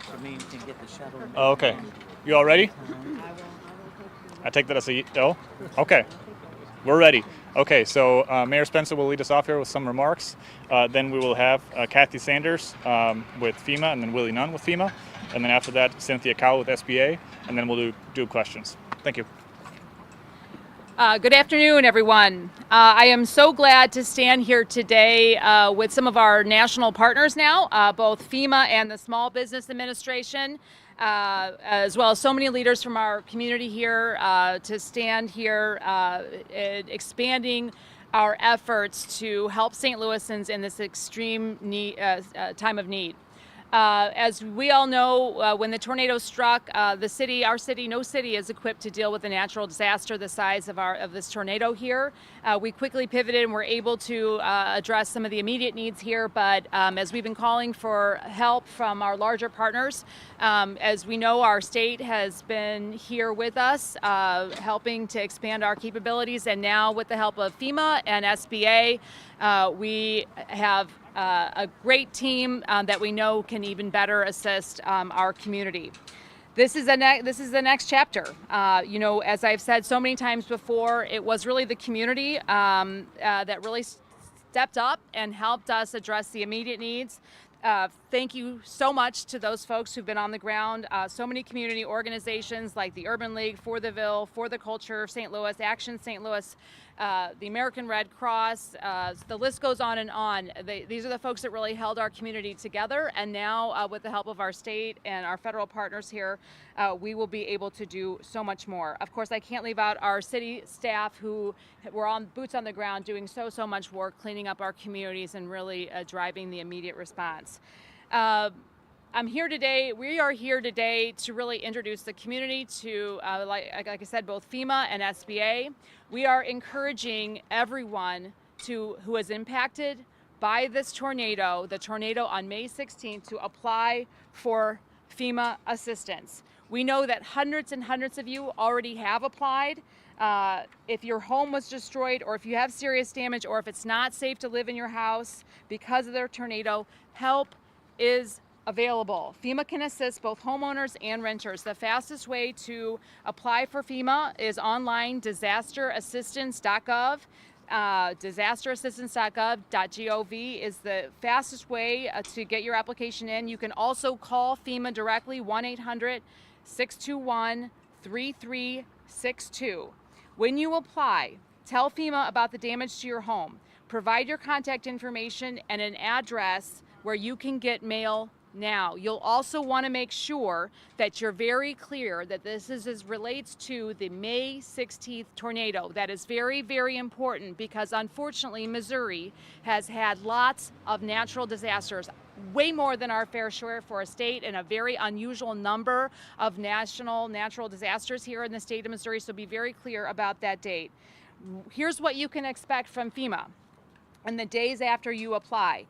for me to get the shuttle. Oh, okay. You all ready? I take that as a no? Okay. We're ready. Okay, so Mayor Spencer will lead us off here with some remarks. Then we will have Kathy Sanders with FEMA, and then Willie Nunn with FEMA. And then after that, Cynthia Cowell with SBA, and then we'll do questions. Thank you. Good afternoon, everyone. I am so glad to stand here today with some of our national partners now, both FEMA and the Small Business Administration, as well as so many leaders from our community here to stand here expanding our efforts to help St. Louisans in this extreme time of need. As we all know, when the tornado struck our city, no city is equipped to deal with a natural disaster the size of this tornado here. We quickly pivoted and were able to address some of the immediate needs here, but as we've been calling for help from our larger partners, as we know, our state has been here with us, helping to expand our capabilities, and now with the help of FEMA and SBA, we have a great team that we know can even better assist our community. This is the next chapter. As I've said so many times before, it was really the community that really stepped up and helped us address the immediate needs. Thank you so much to those folks who've been on the ground. So many community organizations like the Urban League, For the Ville, For the Culture of St. Louis, Action St. Louis, the American Red Cross, the list goes on and on. These are the folks that really held our community together, and now with the help of our state and our federal partners here, we will be able to do so much more. Of course, I can't leave out our city staff who were on boots on the ground doing so much work cleaning up our communities and really driving the immediate response. We are here today to really introduce the community to, like I said, both FEMA and SBA. We are encouraging everyone who is impacted by this tornado, the tornado on May 16th, to apply for FEMA assistance. We know that hundreds and hundreds of you already have applied. If your home was destroyed, or if you have serious damage, or if it's not safe to live in your house because of the tornado, help is available. FEMA can assist both homeowners and renters. The fastest way to apply for FEMA is online, disasterassistance.gov. Disasterassistance.gov.gov is the fastest way to get your application in. You can also call FEMA directly, 1-800-621-3362. When you apply, tell FEMA about the damage to your home. Provide your contact information and an address where you can get mail now. You'll also want to make sure that you're very clear that this relates to the May 16th tornado. That is very, very important because unfortunately Missouri has had lots of natural disasters, way more than our fair share for a state, and a very unusual number of national natural disasters here in the state of Missouri, so be very clear about that date. Here's what you can expect from FEMA in the days after you apply.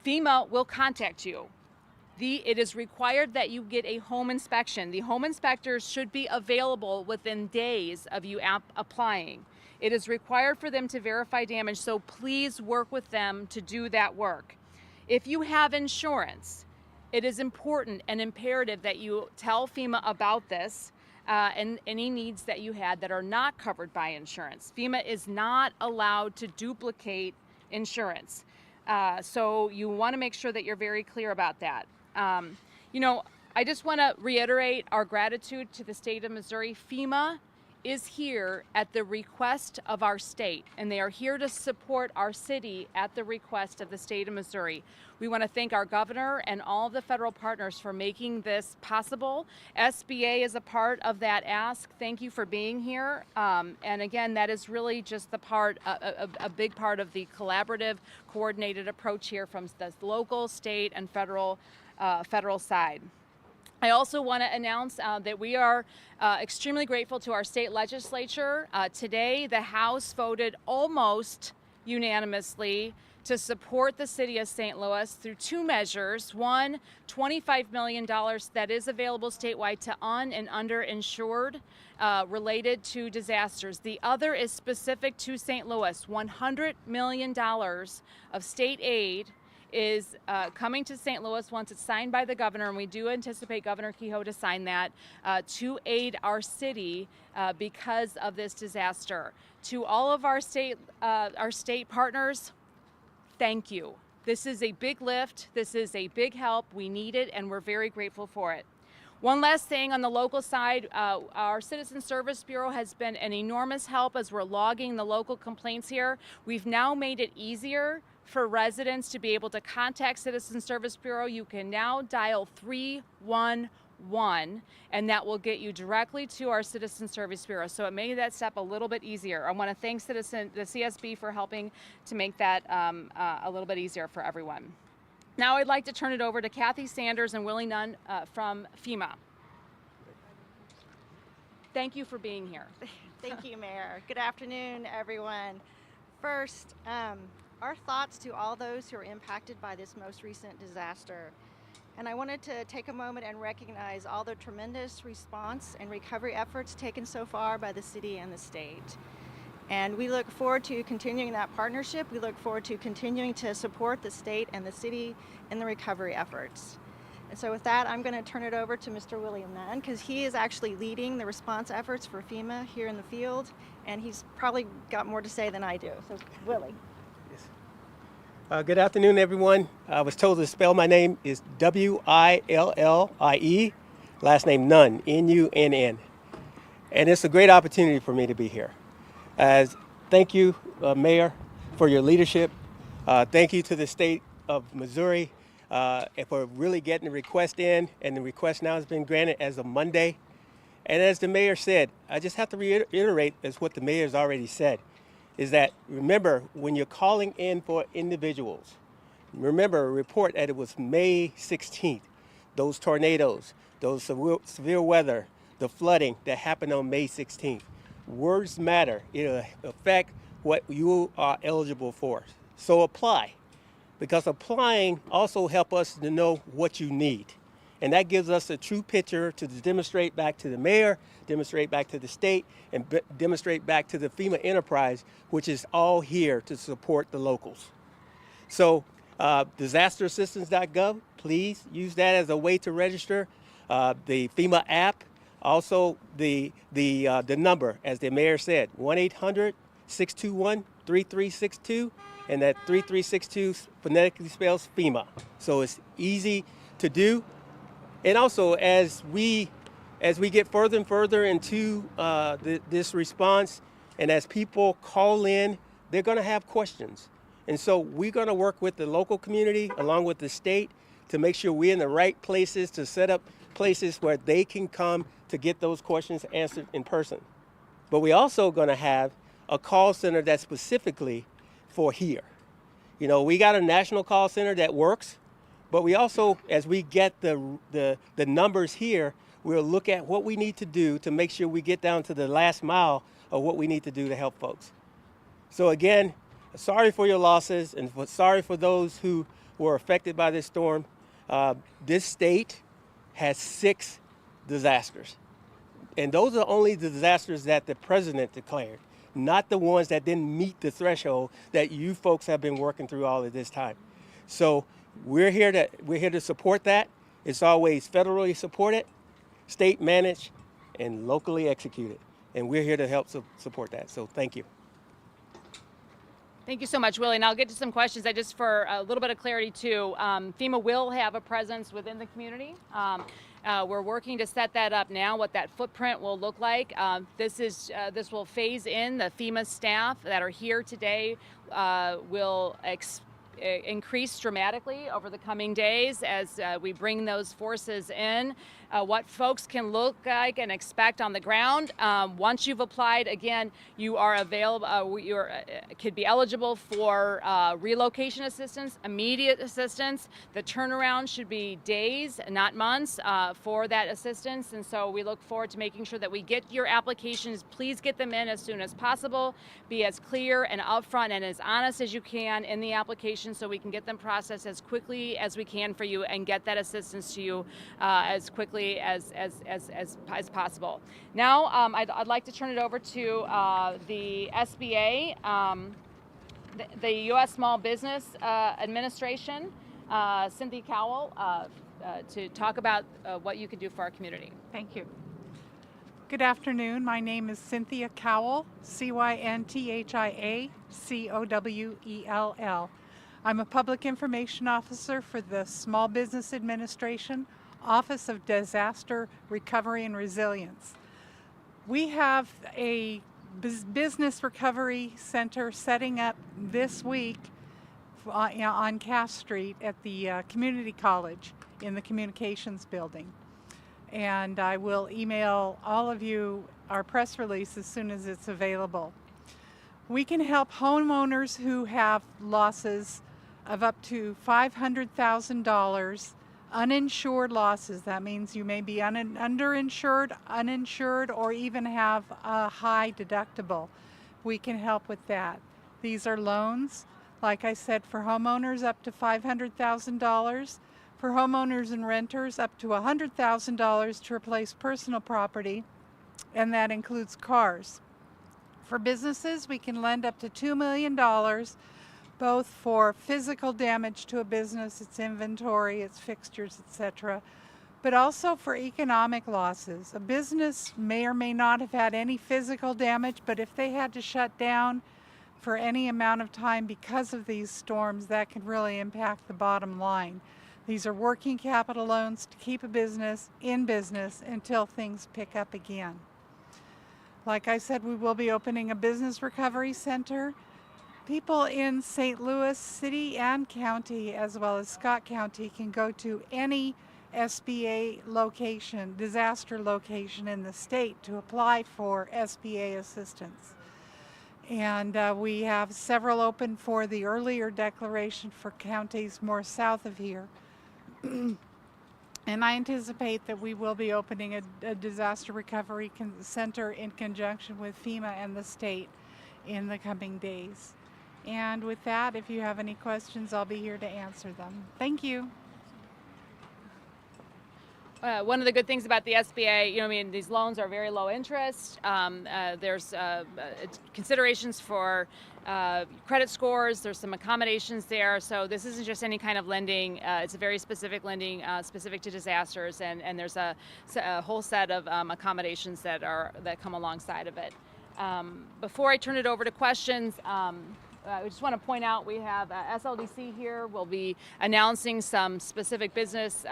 FEMA will contact you. It is required that you get a home inspection. The home inspectors should be available within days of you applying. It is required for them to verify damage, so please work with them to do that work. If you have insurance, it is important and imperative that you tell FEMA about this and any needs that you had that are not covered by insurance. FEMA is not allowed to duplicate insurance. So you want to make sure that you're very clear about that. I just want to reiterate our gratitude to the state of Missouri. FEMA is here at the request of our state, and they are here to support our city at the request of the state of Missouri. We want to thank our governor and all of the federal partners for making this possible. SBA is a part of that ask. Thank you for being here. And again, that is really just a big part of the collaborative, coordinated approach here from the local, state, and federal side. I also want to announce that we are extremely grateful to our state legislature. Today, the House voted almost unanimously to support the city of St. Louis through two measures. One, $25 million that is available statewide to un- and underinsured related to disasters. The other is specific to St. Louis, $100 million of state aid is coming to St. Louis once it's signed by the governor, and we do anticipate Governor Kehoe to sign that, to aid our city because of this disaster. To all of our state partners, thank you. This is a big lift. This is a big help. We need it, and we're very grateful for it. One last thing on the local side, our Citizen Service Bureau has been an enormous help as we're logging the local complaints here. We've now made it easier for residents to be able to contact Citizen Service Bureau. You can now dial 311, and that will get you directly to our Citizen Service Bureau. So it made that step a little bit easier. I want to thank the CSB for helping to make that a little bit easier for everyone. Now I'd like to turn it over to Kathy Sanders and Willie Nunn from FEMA. Thank you for being here. Thank you, Mayor. Good afternoon, everyone. First, our thoughts to all those who are impacted by this most recent disaster. And I wanted to take a moment and recognize all the tremendous response and recovery efforts taken so far by the city and the state. And we look forward to continuing that partnership. We look forward to continuing to support the state and the city in the recovery efforts. And so with that, I'm going to turn it over to Mr. William Nunn, because he is actually leading the response efforts for FEMA here in the field, and he's probably got more to say than I do. So, Willie. Yes. Good afternoon, everyone. I was told to spell my name is W-I-L-L-I-E, last name Nunn, N-U-N-N. And it's a great opportunity for me to be here. Thank you, Mayor, for your leadership. Thank you to the state of Missouri for really getting the request in, and the request now has been granted as of Monday. And as the mayor said, I just have to reiterate as what the mayor has already said, is that remember, when you're calling in for individuals, remember a report that it was May 16th, those tornadoes, those severe weather, the flooding that happened on May 16th. Words matter. It'll affect what you are eligible for. So apply, because applying also helps us to know what you need. And that gives us a true picture to demonstrate back to the mayor, demonstrate back to the state, and demonstrate back to the FEMA enterprise, which is all here to support the locals. So disasterassistance.gov, please use that as a way to register. The FEMA app, also the number, as the mayor said, 1-800-621-3362, and that 3362 phonetically spells FEMA. So it's easy to do. And also, as we get further and further into this response, and as people call in, they're going to have questions. And so we're going to work with the local community along with the state to make sure we're in the right places to set up places where they can come to get those questions answered in person. But we're also going to have a call center that's specifically for here. You know, we got a national call center that works, but we also, as we get the numbers here, we'll look at what we need to do to make sure we get down to the last mile of what we need to do to help folks. So again, sorry for your losses, and sorry for those who were affected by this storm. This state has 6 disasters. And those are only the disasters that the president declared, not the ones that didn't meet the threshold that you folks have been working through all of this time. So we're here to support that. It's always federally supported, state managed, and locally executed. And we're here to help support that. So thank you. Thank you so much, Willie. And I'll get to some questions. Just for a little bit of clarity too, FEMA will have a presence within the community. We're working to set that up now, what that footprint will look like. This will phase in. The FEMA staff that are here today will increase dramatically over the coming days as we bring those forces in. What folks can look like and expect on the ground. Once you've applied, again, you are available. Could be eligible for relocation assistance, immediate assistance. The turnaround should be days, not months, for that assistance. And so we look forward to making sure that we get your applications. Please get them in as soon as possible. Be as clear and upfront and as honest as you can in the application, so we can get them processed as quickly as we can for you and get that assistance to you as quickly as possible. Now, I'd like to turn it over to the SBA, the U.S. Small Business Administration. Cynthia Cowell to talk about what you can do for our community. Thank you. Good afternoon. My name is Cynthia Cowell, CYNTHIA COWELL. I'm a Public Information Officer for the Small Business Administration, Office of Disaster Recovery and Resilience. We have a business recovery center setting up this week on Cass Street at the community college in the communications building. And I will email all of you our press release as soon as it's available. We can help homeowners who have losses of up to $500,000, uninsured losses. That means you may be underinsured, uninsured, or even have a high deductible. We can help with that. These are loans, like I said, for homeowners up to $500,000. For homeowners and renters, up to $100,000 to replace personal property, and that includes cars. For businesses, we can lend up to $2 million, both for physical damage to a business, its inventory, its fixtures, etc., but also for economic losses. A business may or may not have had any physical damage, but if they had to shut down for any amount of time because of these storms, that can really impact the bottom line. These are working capital loans to keep a business in business until things pick up again. Like I said, we will be opening a business recovery center. People in St. Louis City and County, as well as Scott County, can go to any SBA location, disaster location in the state to apply for SBA assistance. And we have several open for the earlier declaration for counties more south of here. And I anticipate that we will be opening a disaster recovery center in conjunction with FEMA and the state in the coming days. And with that, if you have any questions, I'll be here to answer them. Thank you. One of the good things about the SBA, these loans are very low interest. There's considerations for credit scores. There's some accommodations there. So this isn't just any kind of lending. It's a very specific lending specific to disasters, and there's a whole set of accommodations that come alongside of it. Before I turn it over to questions, I just want to point out we have SLDC here. We'll be announcing some specific business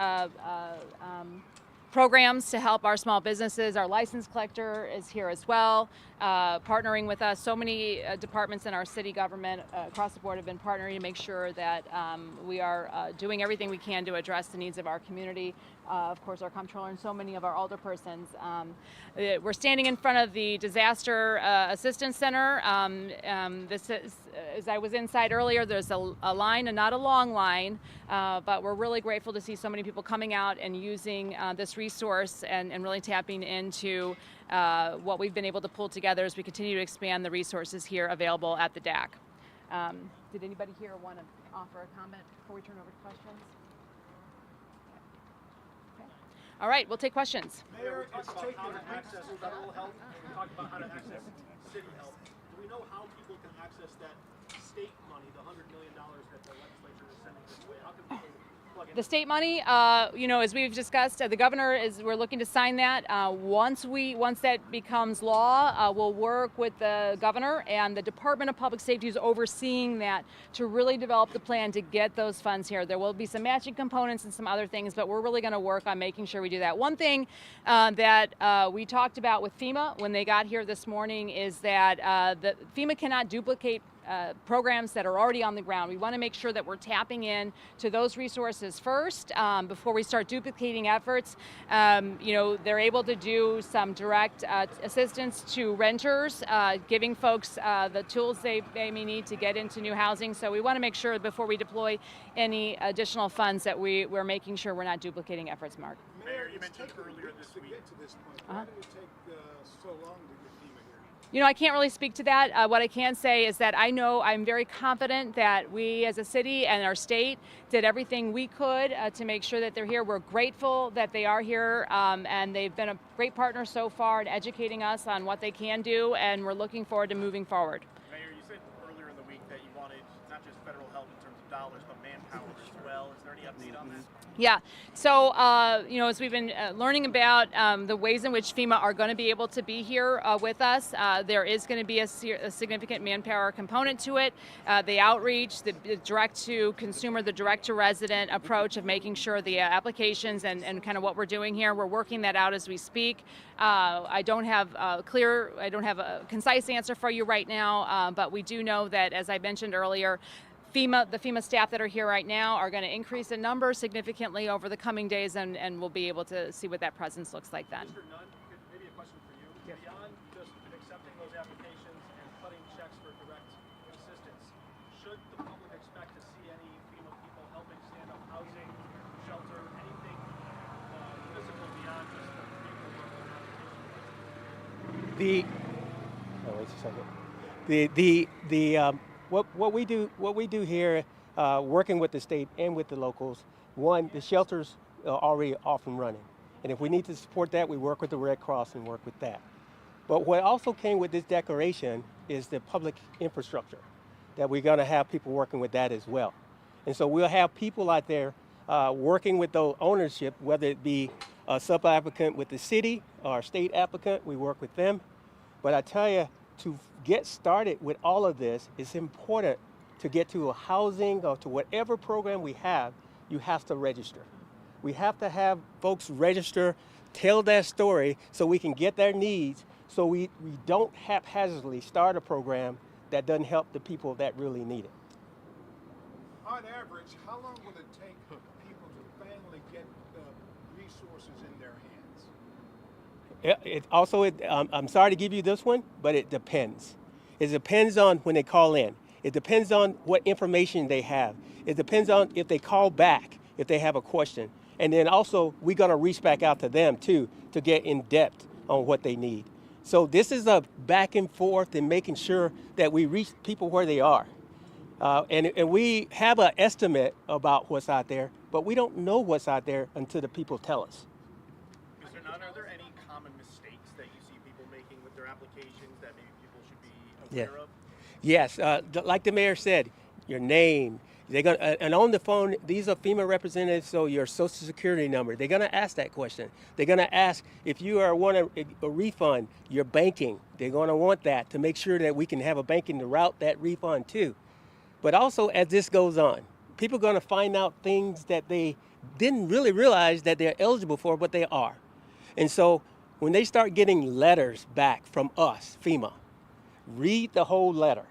programs to help our small businesses. Our license collector is here as well, partnering with us. So many departments in our city government across the board have been partnering to make sure that we are doing everything we can to address the needs of our community. Of course, our comptroller and so many of our alderpersons. We're standing in front of the Disaster Assistance Center. This is, as I was inside earlier, there's a line, and not a long line, but we're really grateful to see so many people coming out and using this resource and really tapping into what we've been able to pull together as we continue to expand the resources here available at the DAC. Did anybody here want to offer a comment before we turn over to questions? All right, we'll take questions. Mayor, it's taken access federal help, and we talked about how to access city help. Do we know how people can access that state money, the $100 million that the legislature is sending this way? How can people plug in? The state money, as we've discussed, the governor we're looking to sign that. Once that becomes law, we'll work with the governor, and the Department of Public Safety is overseeing that to really develop the plan to get those funds here. There will be some matching components and some other things, but we're really going to work on making sure we do that. One thing that we talked about with FEMA when they got here this morning is that FEMA cannot duplicate programs that are already on the ground. We want to make sure that we're tapping in to those resources first before we start duplicating efforts. They're able to do some direct assistance to renters, giving folks the tools they may need to get into new housing. So we want to make sure before we deploy any additional funds that we're making sure we're not duplicating efforts, Mark. Mayor, you mentioned earlier this week. To get to this point, why did it take so long to get FEMA here? I can't really speak to that. What I can say is that I'm very confident that we as a city and our state did everything we could to make sure that they're here. We're grateful that they are here, and they've been a great partner so far in educating us on what they can do, and we're looking forward to moving forward. Mayor, you said earlier in the week that you wanted not just federal help in terms of dollars, but manpower as well. Is there any update on that? Yeah. So, as we've been learning about the ways in which FEMA are going to be able to be here with us, there is going to be a significant manpower component to it. The outreach, the direct-to-consumer, the direct-to-resident approach of making sure the applications and kind of what we're doing here, we're working that out as we speak. I don't have a concise answer for you right now, but we do know that, as I mentioned earlier, the FEMA staff that are here right now are going to increase in number significantly over the coming days, and we'll be able to see what that presence looks like then. Mr. Nunn, maybe a question for you. Yes. Beyond just accepting those applications and cutting checks for direct assistance, should the public expect to see any FEMA people helping stand up housing, shelter, anything physical beyond just the paperwork and application? Wait a second. What we do here, working with the state and with the locals, one, the shelters are already off and running. And if we need to support that, we work with the Red Cross and work with that. But what also came with this declaration is the public infrastructure, that we're gonna have people working with that as well. And so we'll have people out there working with the ownership, whether it be a sub-applicant with the city or a state applicant, we work with them. But I tell you, to get started with all of this, it's important to get to a housing or to whatever program we have, you have to register. We have to have folks register, tell their story so we can get their needs, so we don't haphazardly start a program that doesn't help the people that really need it. On average, how long will it take people to finally get the resources in their hands? I'm sorry to give you this one, but it depends. It depends on when they call in. It depends on what information they have. It depends on if they call back, if they have a question. And then also, we're gonna reach back out to them too, to get in depth on what they need. So this is a back and forth and making sure that we reach people where they are. And we have an estimate about what's out there, but we don't know what's out there until the people tell us. Mr. Nunn, are there any common mistakes that you see people making with their applications that maybe people should be aware of? Yes, like the mayor said, your name. They're gonna and on the phone. These are FEMA representatives, so your social security number. They're gonna ask that question. They're gonna ask if you want a refund, your banking. They're gonna want that to make sure that we can have a banking to route that refund to. But also, as this goes on, people are gonna find out things that they didn't really realize that they're eligible for, but they are. And so when they start getting letters back from us, FEMA, read the whole letter.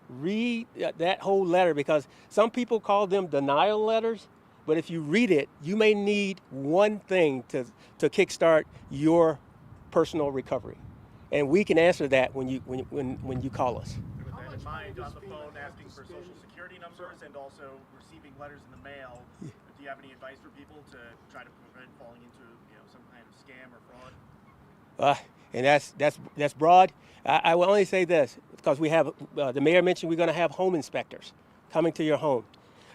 Read that whole letter, because some people call them denial letters, but if you read it, you may need one thing to kickstart your personal recovery. And we can answer that when you call us. With that in mind, on the phone asking for social security numbers and also receiving letters in the mail, do you have any advice for people to try to prevent falling into some kind of scam or fraud? And that's broad. I will only say this, because we have, the mayor mentioned we're gonna have home inspectors coming to your home.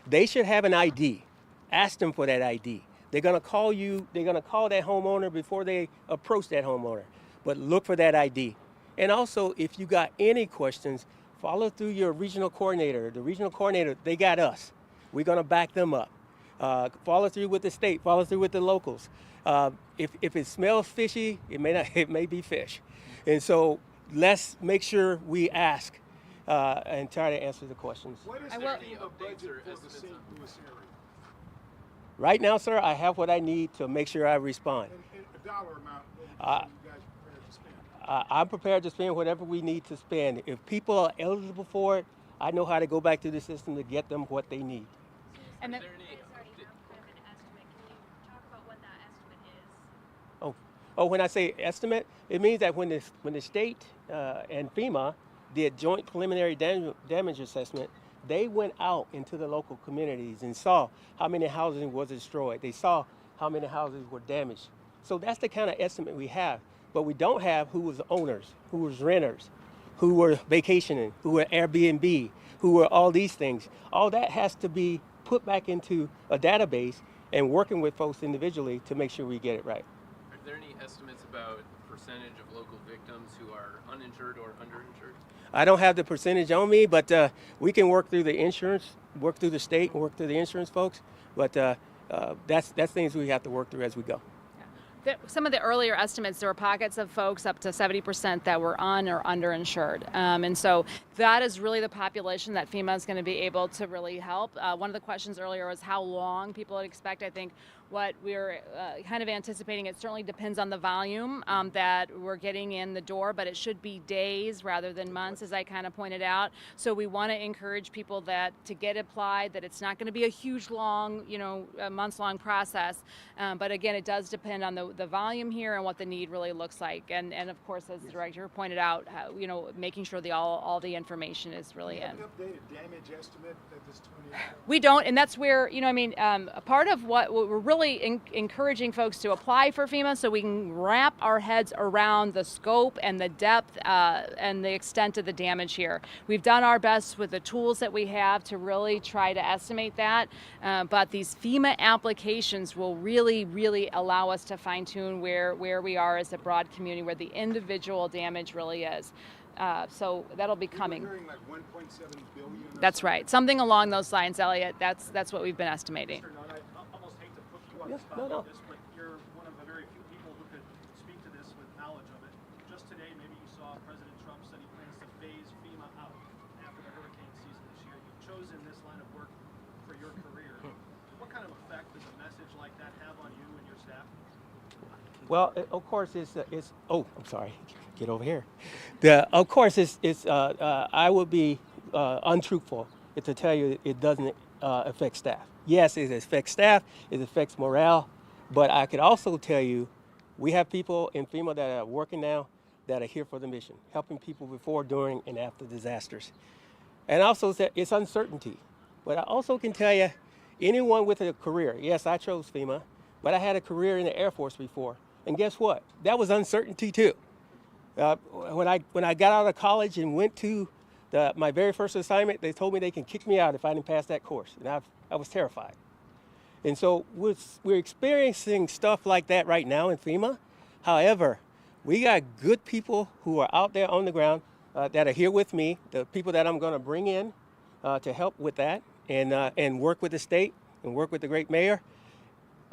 They should have an ID. Ask them for that ID. They're gonna call you, they're gonna call that homeowner before they approach that homeowner, but look for that ID. And also, if you got any questions, follow through your regional coordinator. The regional coordinator, they got us. We're gonna back them up. Follow through with the state, follow through with the locals. If it smells fishy, it may be fish. And so let's make sure we ask and try to answer the questions. What is the FEMA budget for the St. Louis area? Right now, sir, I have what I need to make sure I respond. And a dollar amount, what you guys prepared to spend? I'm prepared to spend whatever we need to spend. If people are eligible for it, I know how to go back to the system to get them what they need. And then, Oh, when I say estimate, it means that when the state and FEMA did joint preliminary damage assessment, they went out into the local communities and saw how many houses was destroyed. They saw how many houses were damaged. So that's the kind of estimate we have. But we don't have who was owners, who was renters, who were vacationing, who were Airbnb, who were all these things. All that has to be put back into a database and working with folks individually to make sure we get it right. Are there any estimates about percentage of local victims who are uninsured or underinsured? I don't have the percentage on me, but we can work through the insurance, work through the state, and work through the insurance folks. But that's things we have to work through as we go. Some of the earlier estimates, there were pockets of folks up to 70% that were un or underinsured. And so that is really the population that FEMA is going to be able to really help. One of the questions earlier was how long people would expect. I think what we're kind of anticipating, it certainly depends on the volume that we're getting in the door, but it should be days rather than months, as I kind of pointed out. So we want to encourage people that to get applied, that it's not going to be a huge, long, a months-long process. But again, it does depend on the volume here and what the need really looks like. And of course, as the director pointed out, how, making sure all the information is really in. Do you have an updated damage estimate at this 28? We don't, and that's where, a part of what we're really encouraging folks to apply for FEMA so we can wrap our heads around the scope and the depth and the extent of the damage here. We've done our best with the tools that we have to really try to estimate that, but these FEMA applications will really, really allow us to fine-tune where we are as a broad community, where the individual damage really is. So that'll be coming. We're hearing like 1.7 billion. That's right. Something along those lines, Elliot. That's what we've been estimating. Mr. Nunn, I almost hate to put you on Yes, the spot no. with this, but you're one of the very few people who could speak to this with knowledge of it. Just today, maybe you saw President Trump said he plans to phase FEMA out after the hurricane season this year. You've chosen this line of work for your career. What kind of effect does a message like that have on you and your staff? Well, of course, oh, I'm sorry. Get over here. Of course, I would be untruthful to tell you it doesn't affect staff. Yes, it affects staff, it affects morale, but I could also tell you we have people in FEMA that are working now that are here for the mission, helping people before, during, and after disasters. And also, it's uncertainty. But I also can tell you, anyone with a career, yes, I chose FEMA, but I had a career in the Air Force before. And guess what? That was uncertainty too. When I got out of college and went to my very first assignment, they told me they can kick me out if I didn't pass that course. And I was terrified. And so we're experiencing stuff like that right now in FEMA. However, we got good people who are out there on the ground that are here with me, the people that I'm going to bring in to help with that and work with the state and work with the great mayor.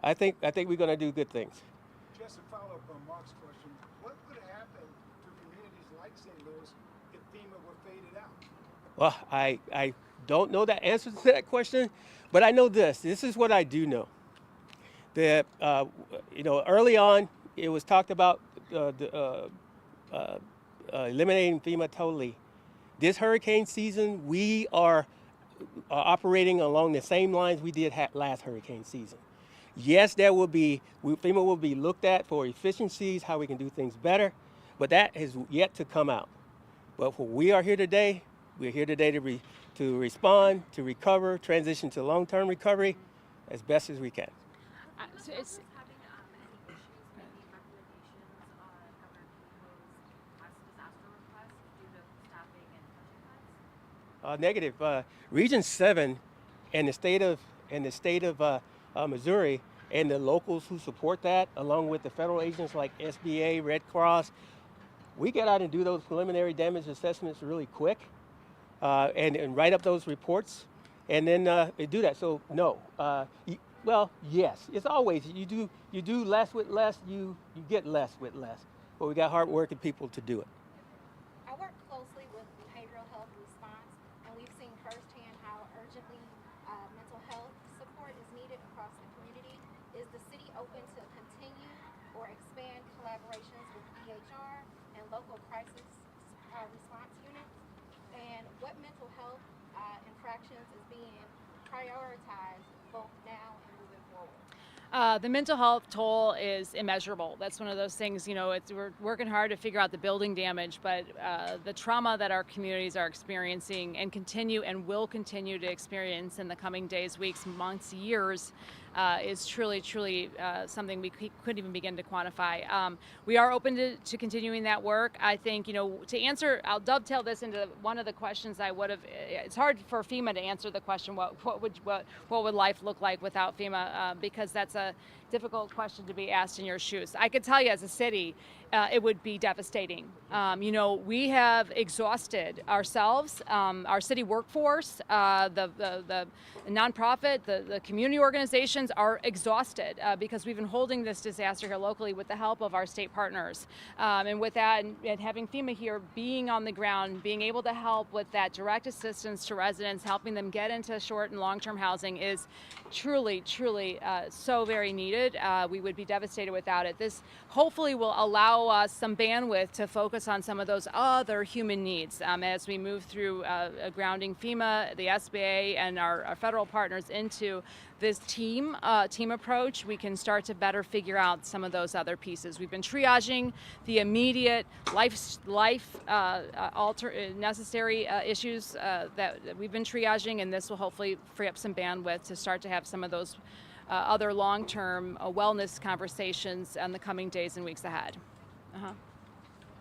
I think we're going to do good things. Just to follow up on Mark's question, what would happen to communities like St. Louis if FEMA were faded out? Well, I don't know the answer to that question, but I know this. This is what I do know. That early on, it was talked about eliminating FEMA totally. This hurricane season, we are operating along the same lines we did last hurricane season. Yes, FEMA will be looked at for efficiencies, how we can do things better, but that has yet to come out. But we are here today. We're here today to respond, to recover, transition to long-term recovery as best as we can. So it's, Negative. Region 7 and the state of Missouri and the locals who support that, along with the federal agents like SBA, Red Cross, we get out and do those preliminary damage assessments really quick and write up those reports and then do that. So no, well, yes, it's always you do less with less, you get less with less, but we got hard-working people to do it. I work closely with behavioral health response, and we've seen firsthand how urgently mental health support is needed across the community. Is the city open to continue or expand collaborations with EHR and local crisis response units? And what mental health infractions is being prioritized both now and moving forward? The mental health toll is immeasurable. That's one of those things, we're working hard to figure out the building damage, but the trauma that our communities are experiencing and will continue to experience in the coming days, weeks, months, years is truly, truly something we couldn't even begin to quantify. We are open to continuing that work. I think, to answer, I'll dovetail this into one of the questions I would have. It's hard for FEMA to answer the question, what would life look like without FEMA, because that's a difficult question to be asked in your shoes. I could tell you as a city, it would be devastating. We have exhausted ourselves, our city workforce, the nonprofit, the community organizations are exhausted because we've been holding this disaster here locally with the help of our state partners. And with that, and having FEMA here, being on the ground, being able to help with that direct assistance to residents, helping them get into short and long-term housing is truly, truly so very needed. We would be devastated without it. This hopefully will allow us some bandwidth to focus on some of those other human needs as we move through grounding FEMA, the SBA, and our federal partners into this team approach. We can start to better figure out some of those other pieces. We've been triaging the immediate necessary issues that we've been triaging, and this will hopefully free up some bandwidth to start to have some of those other long-term wellness conversations in the coming days and weeks ahead. Uh-huh.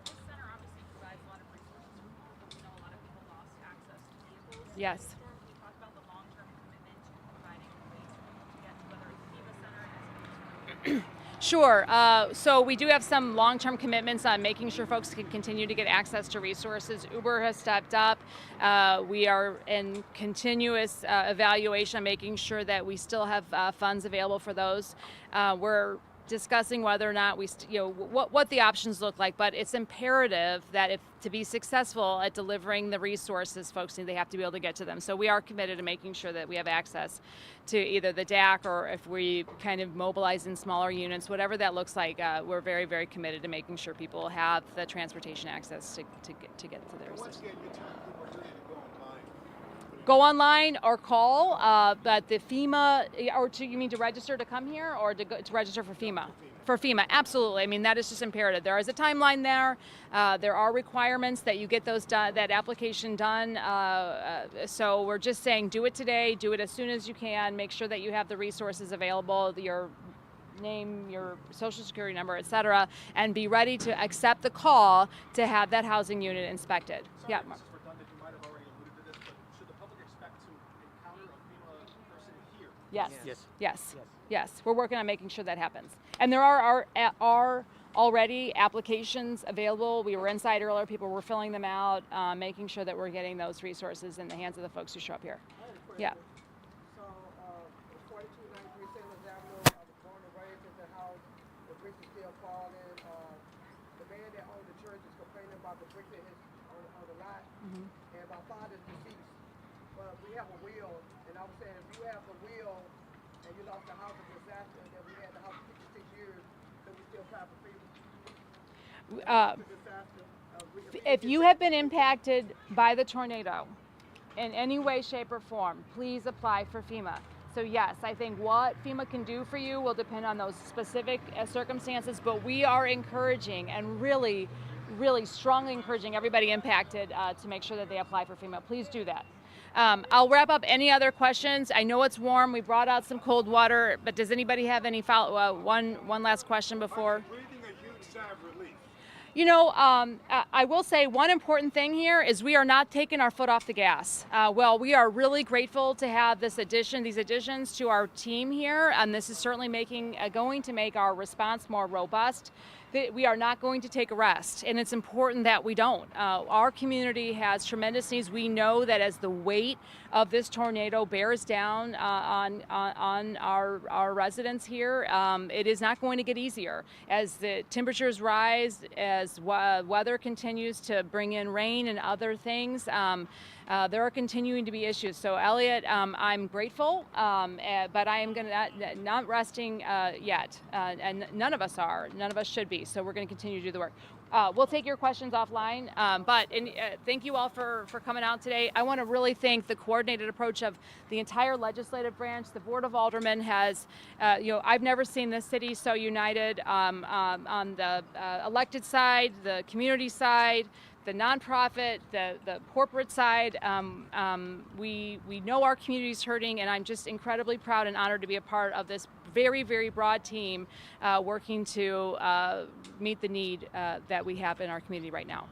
This center obviously provides a lot of resources for people. We know a lot of people lost access to vehicles. Yes. Can you talk about the long-term commitment to providing ways for people to get to whether it's FEMA center, SBA center? Sure. So we do have some long-term commitments on making sure folks can continue to get access to resources. Uber has stepped up. We are in continuous evaluation on making sure that we still have funds available for those. We're discussing whether or not what the options look like, but it's imperative that to be successful at delivering the resources, folks they have to be able to get to them. So we are committed to making sure that we have access to either the DAC or if we kind of mobilize in smaller units, whatever that looks like. We're very, very committed to making sure people have the transportation access to get to their Once again, you're telling people to go online. Go online or call, but the FEMA, you mean to register to come here or to register for FEMA? For FEMA, absolutely. I mean, that is just imperative. There is a timeline there. There are requirements that you get that application done. So we're just saying do it today, do it as soon as you can, make sure that you have the resources available, your name, your social security number, et cetera, and be ready to accept the call to have that housing unit inspected. Sorry, Yeah, this Mark. is redundant. You might have already alluded to this, but should the public expect to encounter a FEMA person here? Yes. Yes. Yes. Yes. We're working on making sure that happens. And there are already applications available. We were inside earlier. People were filling them out, making sure that we're getting those resources in the hands of the folks who show up here. Yeah. So, 4293 Simmons Avenue, I was born and raised in the house. The bricks are still falling. The man that owned the church is complaining about the bricks on the lot. And my father's deceased. But we have a will, and I was saying if you have the will and you lost the house of disaster, then we had the house for 56 years, then we still apply for FEMA. If you have been impacted by the tornado in any way, shape, or form, please apply for FEMA. So yes, I think what FEMA can do for you will depend on those specific circumstances, but we are encouraging and really, really strongly encouraging everybody impacted to make sure that they apply for FEMA. Please do that. I'll wrap up. Any other questions? I know it's warm. We brought out some cold water, but does anybody have any one last question before? Breathing a huge sigh of relief. I will say one important thing here is we are not taking our foot off the gas. Well, we are really grateful to have these additions to our team here, and this is certainly going to make our response more robust. We are not going to take a rest, and it's important that we don't. Our community has tremendous needs. We know that as the weight of this tornado bears down on our residents here, it is not going to get easier. As the temperatures rise, as weather continues to bring in rain and other things, there are continuing to be issues. So, Elliot, I'm grateful, but I am not resting yet, and none of us are. None of us should be. So we're going to continue to do the work. We'll take your questions offline, but thank you all for coming out today. I want to really thank the coordinated approach of the entire legislative branch. The Board of Aldermen has, I've never seen this city so united on the elected side, the community side, nonprofit, the corporate side. We know our community is hurting, and I'm just incredibly proud and honored to be a part of this very, very broad team working to meet the need that we have in our community right now.